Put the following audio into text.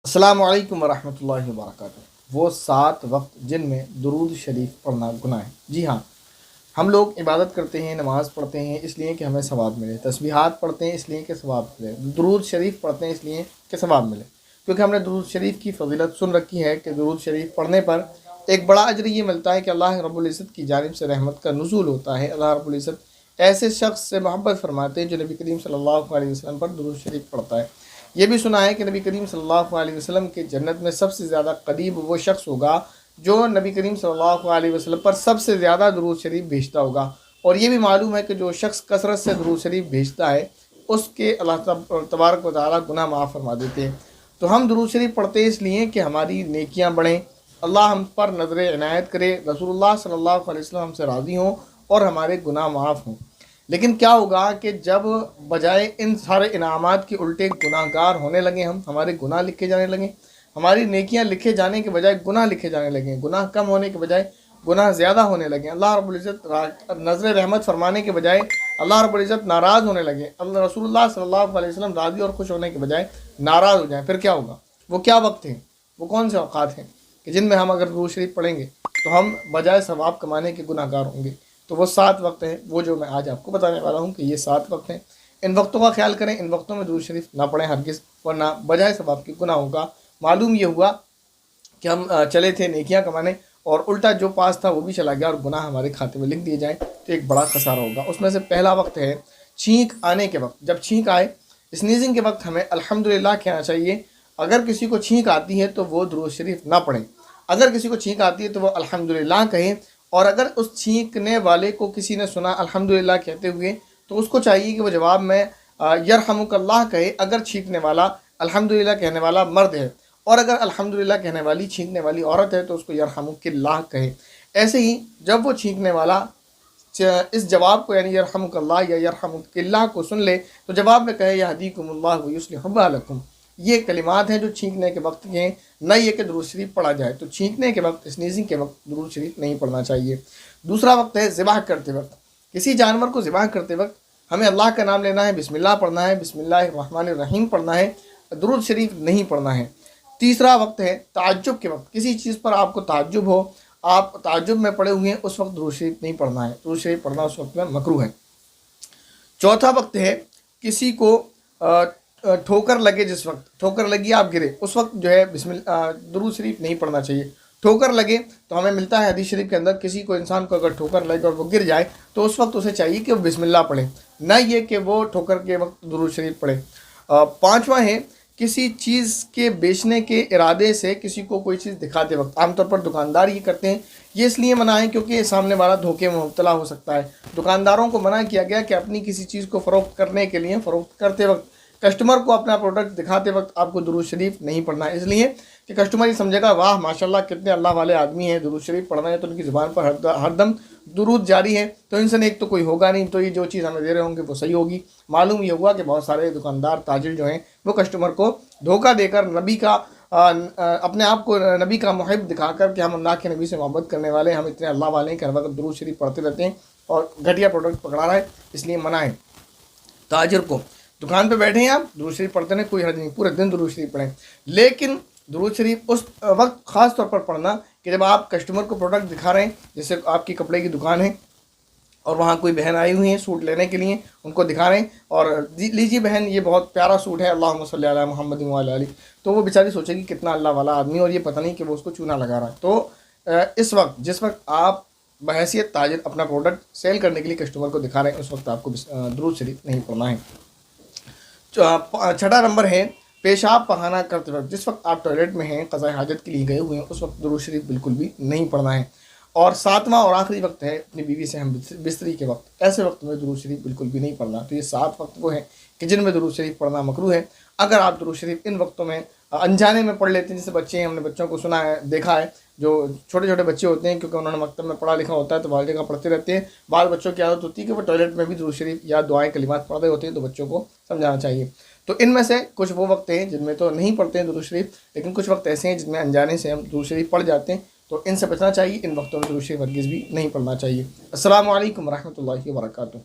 السلام علیکم ورحمۃ اللہ وبرکاتہ۔ وہ 7 وقت جن میں درود شریف پڑھنا گناہ ہے۔ جی ہاں، ہم لوگ عبادت کرتے ہیں، نماز پڑھتے ہیں اس لیے کہ ہمیں ثواب ملے، تسبیحات پڑھتے ہیں اس لیے کہ ثواب ملے، درود شریف پڑھتے ہیں اس لیے کہ ثواب ملے، کیونکہ ہم نے درود شریف کی فضیلت سن رکھی ہے کہ درود شریف پڑھنے پر ایک بڑا اجر یہ ملتا ہے کہ اللہ رب العزت کی جانب سے رحمت کا نزول ہوتا ہے۔ اللہ رب العزت ایسے شخص سے محبت فرماتے ہیں جو نبی کریم صلی اللہ علیہ وسلم پر درود شریف پڑھتا ہے۔ یہ بھی سنا ہے کہ نبی کریم صلی اللہ علیہ وسلم کے جنت میں سب سے زیادہ قریب وہ شخص ہوگا جو نبی کریم صلی اللہ علیہ وسلم پر سب سے زیادہ درود شریف بھیجتا ہوگا، اور یہ بھی معلوم ہے کہ جو شخص کثرت سے درود شریف بھیجتا ہے اس کے اللہ تبارک و تعالیٰ گناہ معاف فرما دیتے ہیں۔ تو ہم درود شریف پڑھتے ہیں اس لیے کہ ہماری نیکیاں بڑھیں، اللہ ہم پر نظر عنایت کرے، رسول اللہ صلی اللہ علیہ وسلم ہم سے راضی ہوں اور ہمارے گناہ معاف ہوں۔ لیکن کیا ہوگا کہ جب بجائے ان سارے انعامات کے الٹے گناہ گار ہونے لگے، ہمارے گناہ لکھے جانے لگیں، ہماری نیکیاں لکھے جانے کے بجائے گناہ لکھے جانے لگیں، گناہ کم ہونے کے بجائے گناہ زیادہ ہونے لگیں، اللہ رب العزت نظر رحمت فرمانے کے بجائے اللہ رب العزت ناراض ہونے لگے، اللہ رسول اللہ صلی اللہ علیہ وسلم راضی اور خوش ہونے کے بجائے ناراض ہو جائیں، پھر کیا ہوگا؟ وہ کیا وقت ہیں، وہ کون سے اوقات ہیں کہ جن میں ہم اگر درود شریف پڑھیں گے تو ہم بجائے ثواب کمانے کے گناہ گار ہوں گے؟ تو وہ 7 وقت ہیں، وہ جو میں آج آپ کو بتانے والا ہوں کہ یہ 7 وقت ہیں۔ ان وقتوں کا خیال کریں، ان وقتوں میں درود شریف نہ پڑھیں ہرگز، ورنہ بجائے ثواب کے گناہ ہوگا۔ معلوم یہ ہوا کہ ہم چلے تھے نیکیاں کمانے اور الٹا جو پاس تھا وہ بھی چلا گیا اور گناہ ہمارے کھاتے میں لکھ دیے جائیں تو ایک بڑا خسارہ ہوگا۔ اس میں سے پہلا وقت ہے چھینک آنے کے وقت۔ جب چھینک آئے، اسنیزنگ کے وقت ہمیں الحمدللہ کہنا چاہیے۔ اگر کسی کو چھینک آتی ہے تو وہ درود شریف نہ پڑھیں، اگر کسی کو چھینک آتی ہے تو وہ الحمدللہ کہیں، اور اگر اس چھینکنے والے کو کسی نے سنا الحمدللہ کہتے ہوئے تو اس کو چاہیے کہ وہ جواب میں یرحمک اللہ کہے، اگر چھینکنے والا الحمدللہ کہنے والا مرد ہے، اور اگر الحمدللہ کہنے والی چھینکنے والی عورت ہے تو اس کو یرحمک اللہ کہے۔ ایسے ہی جب وہ چھینکنے والا اس جواب کو یعنی یرحمک اللہ یا یرحمک اللہ کو سن لے تو جواب میں کہے یہدیکم اللہ ویصلح بالکم۔ یہ کلمات ہیں جو چھینکنے کے وقت کے ہیں، نہ یہ کہ درود شریف پڑھا جائے۔ تو چھینکنے کے وقت، اسنیزنگ کے وقت درود شریف نہیں پڑھنا چاہیے۔ دوسرا وقت ہے ذبح کرتے وقت۔ کسی جانور کو ذبح کرتے وقت ہمیں اللہ کا نام لینا ہے، بسم اللہ پڑھنا ہے، بسم اللہ الرحمن الرحیم پڑھنا ہے، درود شریف نہیں پڑھنا ہے۔ تیسرا وقت ہے تعجب کے وقت۔ کسی چیز پر آپ کو تعجب ہو، آپ تعجب میں پڑے ہوئے ہیں، اس وقت درود شریف نہیں پڑھنا ہے، درود شریف پڑھنا اس وقت میں مکروہ ہے۔ چوتھا وقت ہے کسی کو ٹھوکر لگے، جس وقت ٹھوکر لگی آپ گرے اس وقت جو ہے درود شریف نہیں پڑھنا چاہیے۔ ٹھوکر لگے تو ہمیں ملتا ہے حدیث شریف کے اندر کسی کو انسان کو اگر ٹھوکر لگے اور وہ گر جائے تو اس وقت اسے چاہیے کہ وہ بسم اللہ پڑھے، نہ یہ کہ وہ ٹھوکر کے وقت درود شریف پڑھے۔ پانچواں ہے کسی چیز کے بیچنے کے ارادے سے کسی کو کوئی چیز دکھاتے وقت۔ عام طور پر دکاندار یہ کرتے ہیں، یہ اس لیے منع ہے کیونکہ سامنے والا دھوکے میں مبتلا ہو سکتا ہے۔ دکانداروں کو منع کیا گیا کہ اپنی کسی چیز کو فروخت کرنے کے لیے، فروخت کرتے وقت کسٹمر کو اپنا پروڈکٹ دکھاتے وقت آپ کو درود شریف نہیں پڑھنا ہے، اس لیے کہ کسٹمر یہ سمجھے گا واہ ماشاءاللہ کتنے اللہ والے آدمی ہیں، درود شریف پڑھنا ہے تو ان کی زبان پر ہر دم درود جاری ہے، تو ان سے نیک تو کوئی ہوگا نہیں، تو یہ جو چیز ہمیں دے رہے ہوں گے وہ صحیح ہوگی۔ معلوم یہ ہوا کہ بہت سارے دکاندار تاجر جو ہیں وہ کسٹمر کو دھوکہ دے کر نبی کا اپنے آپ کو نبی کا محب دکھا کر کہ ہم اللہ کے نبی سے محبت کرنے والے ہیں، ہم اتنے اللہ والے ہیں کہ ہر وقت درود شریف پڑھتے رہتے ہیں، اور گھٹیا پروڈکٹ پکڑا رہا ہے، اس لیے منع ہے۔ تاجر کو دکان پہ بیٹھے ہیں آپ، درود شریف پڑھتے ہیں، کوئی حرج نہیں، پورے دن درود شریف پڑھیں، لیکن درود شریف اس وقت خاص طور پر پڑھنا کہ جب آپ کسٹمر کو پروڈکٹ دکھا رہے ہیں، جیسے آپ کی کپڑے کی دکان ہے اور وہاں کوئی بہن آئی ہوئی ہیں سوٹ لینے کے لیے، ان کو دکھا رہے ہیں اور لیجیے بہن یہ بہت پیارا سوٹ ہے، اللہم صلی علی محمد وعلی علیہ، تو وہ بیچاری سوچے گی کتنا اللہ والا آدمی اور یہ پتہ نہیں کہ وہ اس کو چونا لگا رہا ہے۔ تو اس وقت جس وقت آپ بحیثیت تاجر اپنا پروڈکٹ سیل کرنے کے لیے کسٹمر کو دکھا رہے ہیں، اس وقت آپ کو درود شریف نہیں پڑھنا ہے۔ چھٹا نمبر ہے پیشاب پخانہ کرتے وقت۔ جس وقت آپ ٹوائلٹ میں ہیں، قضاء حاجت کے لیے گئے ہوئے ہیں، اس وقت درود شریف بالکل بھی نہیں پڑھنا ہے۔ اور ساتواں اور آخری وقت ہے اپنی بیوی سے ہم بستری کے وقت۔ ایسے وقت میں درود شریف بالکل بھی نہیں پڑھنا۔ تو یہ 7 وقت وہ ہیں کہ جن میں درود شریف پڑھنا مکروہ ہے۔ اگر آپ درود شریف ان وقتوں میں انجانے میں پڑھ لیتے ہیں، جیسے بچے ہیں، ہم نے بچوں کو سنا ہے، دیکھا ہے، جو چھوٹے چھوٹے بچے ہوتے ہیں کیونکہ انہوں نے مکتب میں پڑھا لکھا ہوتا ہے تو بعض جگہ پڑھتے رہتے ہیں، بعض بچوں کی عادت ہوتی ہے کہ وہ ٹوائلٹ میں بھی درود شریف یا دعائیں کلمات پڑھ رہے ہوتے ہیں، تو بچوں کو سمجھانا چاہیے۔ تو ان میں سے کچھ وہ وقت ہیں جن میں تو نہیں پڑھتے ہیں درود شریف، لیکن کچھ وقت ایسے ہیں جن میں انجانے سے ہم درود شریف پڑھ جاتے ہیں، تو ان سے بچنا چاہیے۔ ان وقتوں میں درود شریف ہرگز بھی نہیں پڑھنا چاہیے۔ السلام علیکم ورحمۃ اللہ وبرکاتہ۔